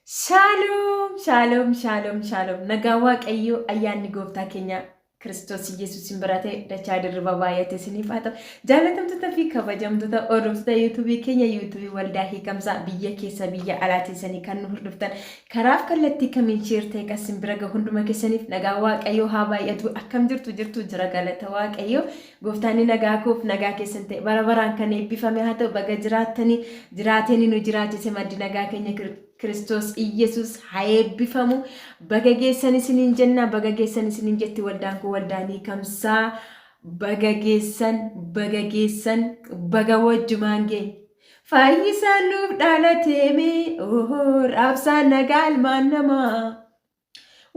Shalom, shalom, shalom, shalom. Nagaa Waaqayyoo ayyaanni gooftaa keenya Kiristoos Yesuusin biratee dachaa dirriba baay'ate isiniif haa ta'u. Jaalatamtoota fi kabajamtoota hordoftoota yuutuubii keenya yuutuubii waldaa hiikamsaa biyya keessa biyya alaatiin kan nu hordoftan karaaf kallattii kamiin sheer ta'e qasin bira gahu hunduma keessaniif nagaa Waaqayyoo haa baay'atu. Akkam jirtu jira galata Waaqayyoo. Gooftaan nagaa koof nagaa keessan ta'e bara baraan kan eebbifame haa ta'u. Baga jiraattanii nu jiraachise maddi nagaa keenya Kiristoos Iyyasuus haa eebbifamu. Baga geessan isiniin jenna, baga geessan isiniin jetti waldaan kun waldaan hiikamsaa. Baga geessan, baga wajjumaan geenye. Fayyisaan nuuf dhaalateeme, raabsaan nagaa ilmaan namaa.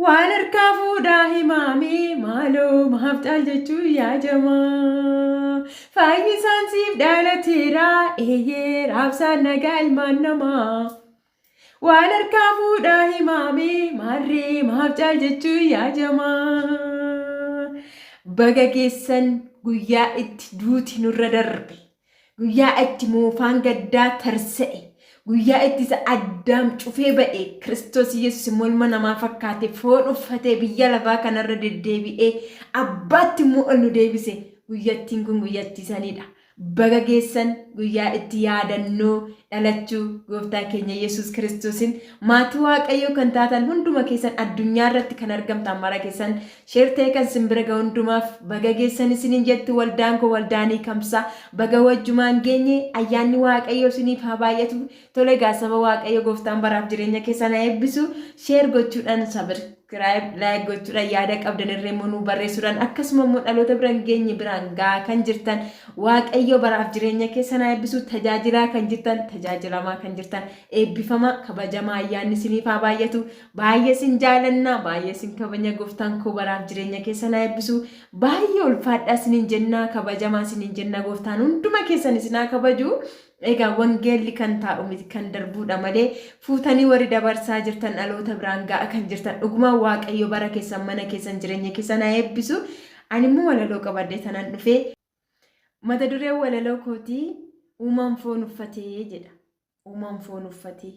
Waan harkaa fuudhaa himaame, maaloo maaf caal jechuu yaajamaa. Fayyisaan siif dhaalateera, raabsaan nagaa ilmaan namaa. Waan harkaa fuudhaa himaame maarree maaf caal jechuu yaajamaa. Baga geessan guyyaa itti duuti nurra darbe, guyyaa itti moofaan gaddaa tarsa'e, guyyaa itti isa addaam cufee ba'e Kiristoos Yesuus morma namaa fakkaate foon uffatee biyya lafaa kanarra deddeebi'ee abbaatti immoo ol nu deebise. Guyyattiin kun guyyattii sanidha. Baga geessan guyyaa itti yaadannoo dhalachuu gooftaa keenya Yesuus Kiristoosin maatii Waaqayyoo kan taatan hunduma keessan addunyaa irratti kan argamtan mara keessan sheer ta'e kan simbira gahu hundumaaf baga geessan isiniin jetti waldaan kun waldaan hiikamsaa. Baga wajjumaan geenye ayyaanni Waaqayyoo isiniif haa baay'atu. Tole saba Waaqayyoo gooftaan baraaf jireenya keessan haa eebbisu. Sheer gochuudhaan subscribe like gochuudhaan yaada qabdan irree immoo barreessuudhaan akkasuma immoo dhaloota biraan geenye biraan gaa kan jirtan Waaqayyoo baraaf jireenya keessan haa eebbisu. Tajaajilaa kan jirtan tajaajilamaa kan jirtan eebbifamaa kabajamaa ayyaanni isiniif haa baay'atu. Baay'ee isin jaalanna, baay'ee isin kabajna. Gooftaan koo baraaf jireenya keessan haa eebbisu. Baay'ee ulfaadhaa isiniin jenna, kabajamaa isiniin jenna. Gooftaan hunduma keessan isin haa kabaju. Egaa wangeelli kan taa'u miti kan darbuudha malee fuutanii warri dabarsaa jirtan dhaloota biraan ga'a kan jirtan dhugumaan Waaqayyo bara keessan mana keessan jireenya keessan haa eebbisu. Ani immoo walaloo qabadhee tanaan dhufee mata dureen walaloo kootii uumaan foon uffatee jedha. Uumaan foon uffatee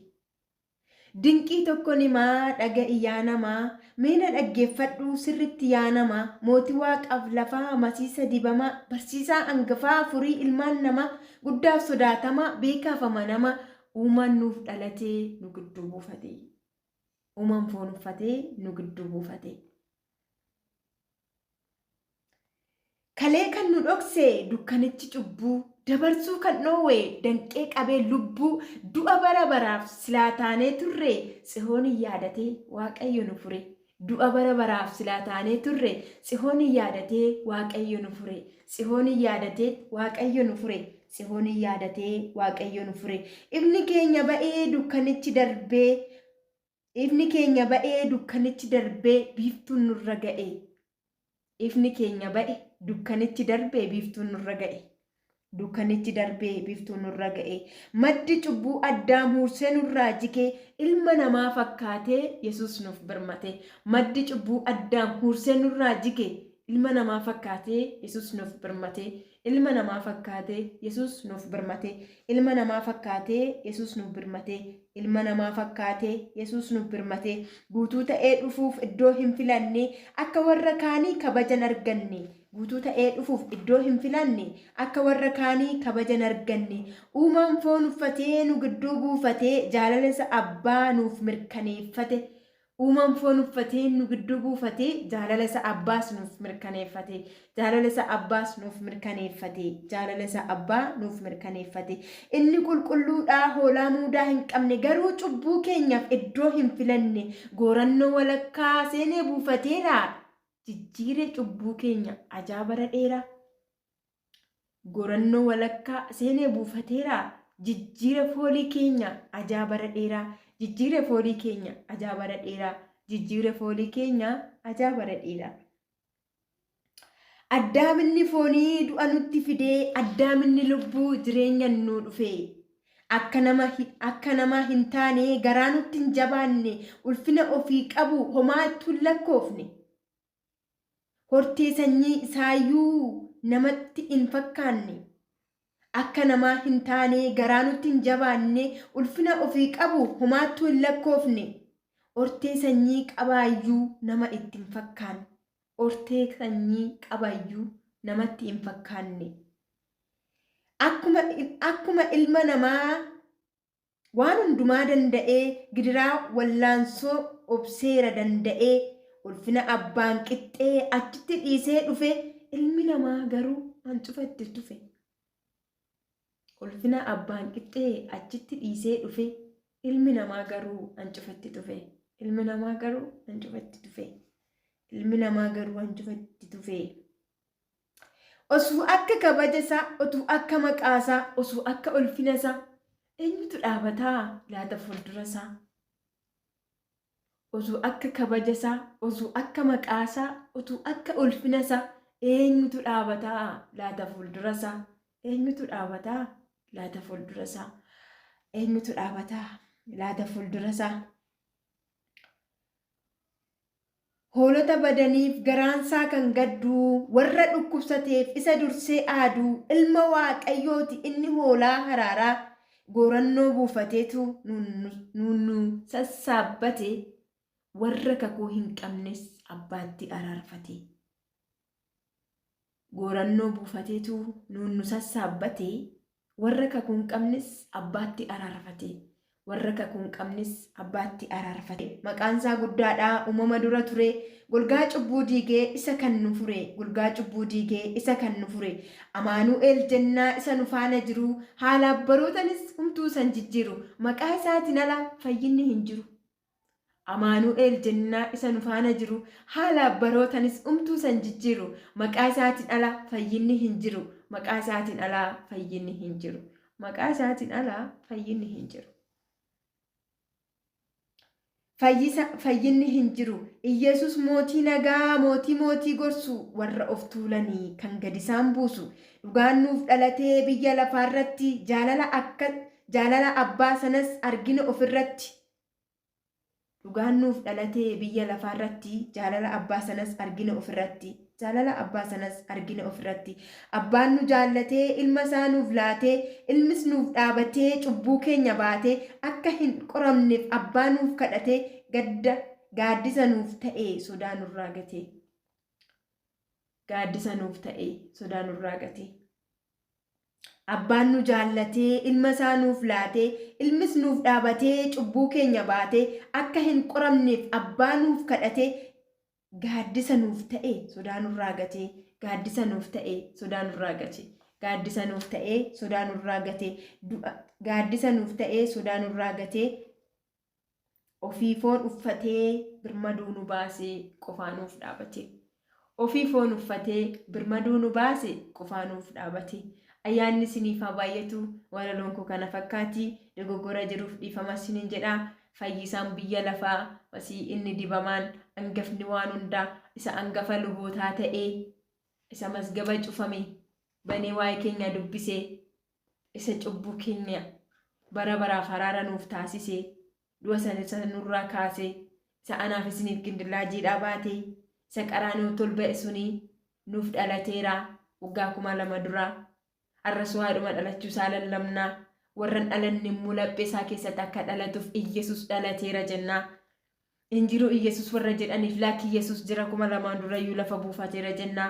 dinqii tokkoon himaa dhaga'i yaa namaa, meena dhaggeeffadhu sirritti yaa namaa. Mootii waaqaaf lafaa masiisa dibamaa, barsiisaa hangafaa furii ilmaan namaa, guddaaf sodaatamaa beekaaf amanamaa. Uumaan nuuf dhalatee nu gidduu buufatee, uumaan foon uffatee nu gidduu buufatee. Kalee kan nu dhokse dukkanichi cubbuu, dabarsuu kan dhoowwe danqee qabee lubbuu. Du'a bara baraaf silaa taanee turre, Tsihoon yaadatee Waaqayyo nu fure. Du'a bara baraaf silaa taanee turre, Tsihoon yaadatee Waaqayyo nu fure. Tsihoon yaadatee Waaqayyo nu fure. Tsihoon yaadatee Waaqayyo nu fure. Ifni keenya ba'ee dukkanichi darbee, ifni keenya ba'ee dukkanichi darbee biiftuun nurra ga'e. Ifni keenya ba'e dukkanichi darbee biiftuun nurra ga'e. Dukkanichi darbee biiftuun nurra ga'e. Maddi cubbuu addaam hursee nurraa jigee ilma namaa fakkaatee Yesuus nuuf birmate. Maddi cubbuu addaam hursee nurraa jigee ilma namaa fakkaatee Yesuus nuuf birmate. Ilma namaa fakkaatee Yesuus nuuf birmate. Ilma namaa fakkaatee Yesuus nuuf birmate. Ilma namaa fakkaatee Yesuus nuuf birmate. Guutuu ta'ee dhufuuf iddoo hin filanne, akka warra kaanii kabajan arganne. Guutuu ta'ee dhufuuf iddoo hin filanne, akka warra kaanii kabajan arganne. Uumaan foon uffatee nu gidduu buufatee jaalala isa abbaa nuuf mirkaneeffate. Uumaan foon uffatee nu gidduu buufatee jaalala isa abbaas nuuf mirkaneeffate. Jaalala isa abbaas nuuf mirkaneeffate. Jaalala isa abbaa nuuf mirkaneeffate. Inni qulqulluudhaa hoolaa muudaa hin qabne, garuu cubbuu keenyaaf iddoo hin filanne. Goorannoo walakkaa seenee buufateera, jijjiire cubbuu keenya ajaa bara dheeraa. Goorannoo walakkaa seenee buufateera, jijjiire foolii keenya ajaa bara dheeraa. Jijjiire foolii keenya ajaa bara dheeraa. Jijjiire foolii keenya ajaa bara dheeraa. Addaaminni foonii du'a nutti fidee, addaaminni lubbuu jireenya nuu dhufee. Akka namaa hin taane, garaa nutti hin jabaanne, ulfina ofii qabu homaattuu hin lakkoofne. Hortee sanyii isaayyuu namatti hin fakkaanne. akka namaa hin taane garaa nutti hin jabaanne ulfina ofii qabu humaattuu hin lakkoofne ortee sanyii qabaayyuu nama ittiin fakkaanne ortee sanyii qabaayyuu namatti hin fakkaanne akkuma ilma namaa waan hundumaa danda'ee gidiraa wallaansoo obseera danda'ee ulfina abbaan qixxee achitti dhiisee dhufe ilmi namaa garuu hancufatti dhufe. Ulfina abbaan qixxee achitti dhiisee dhufe ilmi namaa garuu hancufatti dhufe. Ilmi namaa garuu hancufatti dhufe. Ilmi namaa garuu hancufatti dhufe. Osoo akka kabajasaa, osoo akka maqaasaa, osoo akka ulfinasaa eenyutu dhaabataa laata fuuldurasaa? Osoo akka kabajasaa, osoo akka maqaasaa, osoo akka ulfinasaa eenyutu dhaabataa laata fuuldurasaa? Eenyutu dhaabataa laata fuuldurasaa? Eenyutu dhaabataa laata fuuldurasaa? Hoolota badaniif garaansaa kan gadduu warra dhukkubsateef isa dursee aaduu ilma waaqayyooti inni hoolaa haraaraa goorannoo buufateetu nuunnu sassaabbate warra kakuu hin qabnes abbaatti araarfate. Goorannoo buufateetu nuunnu sassaabbate warra kakuu hin qabnes abbaatti araarfate. Warra kakuu hin qabnes abbaatti araarfate. Maqaansaa guddaadhaa uumama dura ture. Golgaa cubbuu diigee isa kan nu fure. Golgaa cubbuu diigee isa kan nu fure. Amaanu'eel jennaa isa nu faana jiru. Haala barootanis humtuu san jijjiiru. Maqaa isaatiin ala fayyinni hin jiru. Amaanu'eel jennaa isa nu faana jiru. Haala barootanis humtuu san jijjiiru. Maqaa isaatiin ala fayyinni hin jiru. Maqaa isaatiin ala fayyinni hin jiru. Maqaa isaatiin ala fayyinni hin jiru. Fayyinni hin jiru. Iyyeesus mootii nagaa, mootii gorsu warra of tuulanii kan gadi isaan buusu. Dhugaan nuuf dhalatee biyya lafaarratti jaalala abbaa sanas argina ofirratti. Dhugaan nuuf dhalatee biyya lafaarratti jaalala abbaa sanas argina ofirratti. Jaalala abbaa sanas argina ofirratti. Abbaan nu jaallatee ilma isaa nuuf laatee ilmis nuuf dhaabatee cubbuu keenya baatee akka hin qoramneef abbaa nuuf kadhatee gaaddisa nuuf ta'ee sodaa nurraa gatee. Gaaddisa nuuf ta'ee sodaa nurraa gatee. Abbaan nu jaallatee ilma isaa nuuf laatee ilmis nuuf dhaabatee cubbuu keenya baatee akka hin qoramneef abbaa nuuf kadhatee gaaddisa nuuf ta'ee sodaa nurraa gatee. Gaaddisa nuuf ta'ee sodaa nurraa gatee. Gaaddisa nuuf ta'ee sodaa nurraa gatee. Gaaddisa nuuf ta'ee sodaa nurraa gatee. Ofii foon uffatee birmaduu nu baasee qofaa nuuf dhaabate. Ofii foon uffatee birmaduu nu baasee qofaa nuuf dhaabate. Ayyaanni isiniif haa baay'atu. Walaloon koo kana fakkaati. Dogoggora jiruuf dhiifama isiniin jedha. Fayyisaan biyya lafaa masii inni dibamaan hangafni waan hundaa isa hangafa lubootaa ta'ee isa masgaba cufame banee waa'ee keenya dubbisee isa cubbuu keenya bara baraaf araara nuuf taasisee du'a sana nurraa kaasee isa anaaf isiniif gindillaajiidhaa baatee isa qaraanii tolba'e sunii nuuf dhalateera waggaa 2000 duraa. Arras waa'ee dhalachuu isaa lallabnaa. Warran dhalanne immoo laphee isaa keessatti akka dhalatuuf Iyyeesus dhalateera jennaa. Injiru Iyyeesus warra jedhaniif laakki Iyyeesus jira 2000 durayyuu lafa buufateera jennaa.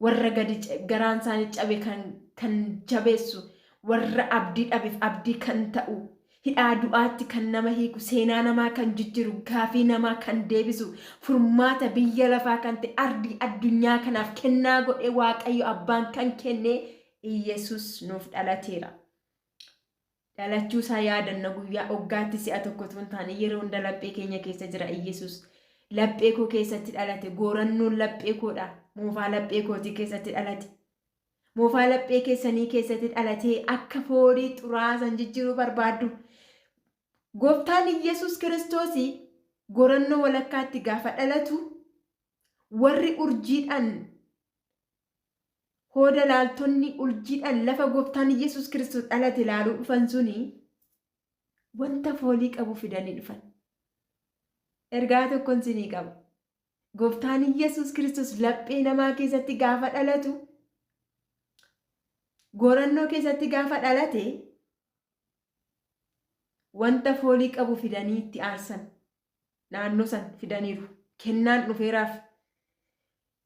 Warra garaan isaanii cabe kan jabeessu, warra abdii dhabeef abdii kan ta'u, hidhaa du'aatti kan nama hiiku, seenaa namaa kan jijjiiru, gaafii namaa kan deebisu, furmaata biyya lafaa kan ta'e ardii addunyaa kanaaf kennaa godhee Waaqayyo abbaan kan kenne Iyyeesus nuuf dhalateera. Dhalachuu isaa yaadanna guyyaa waggaatti si'a tokkotu hin taane yeroo hunda laphee keenya keessa jira Iyyeesus. Laphee koo keessatti dhalate. Goorannoon laphee koodha. Moofaa laphee kootii keessatti dhalate. Moofaa laphee keessanii keessatti dhalatee akka foolii xuraasan jijjiiruu barbaaddu. Gooftaan Iyyeesus Kiristoos goorannoo walakkaatti gaafa dhalatu warri urjiidhaan hooda laaltonni urjiidhaan lafa gooftaan Iyyeesus Kiristoos dhalate ilaaluu dhufan suni wanta foolii qabu fidanii dhufan. Ergaa tokkoon sinii qaba. Gooftaan Iyyeesus Kiristoos laphee namaa keessatti gaafa dhalatu gorannoo keessatti gaafa dhalate wanta foolii qabu fidanii itti aarsan naannoo san fidaniiru kennaan dhufeeraaf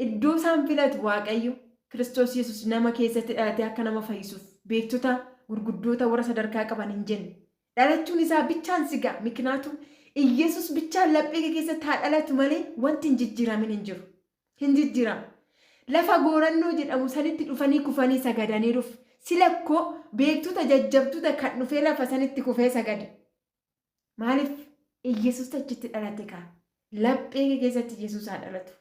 iddoo isaan filatu Waaqayyo Kiristoos Yesuus nama keessatti dhalate akka nama fayyisuuf beektota gurguddoota warra sadarkaa qaban hin jenne dhalachuun isaa bichaan sigaa mikinaatu Yesuus bichaan laphee keessatti haa dhalatu malee wanti hin jijjiiramin hin jiru hin jijjiiramu lafa gorannoo jedhamu sanitti dhufanii kufanii sagadaniiruuf silakkoo beektota jajjabtuuta kan dhufee lafa sanitti kufee sagade maaliif Yesuus achitti dhalate kaa laphee keessatti Yesuus haa dhalatu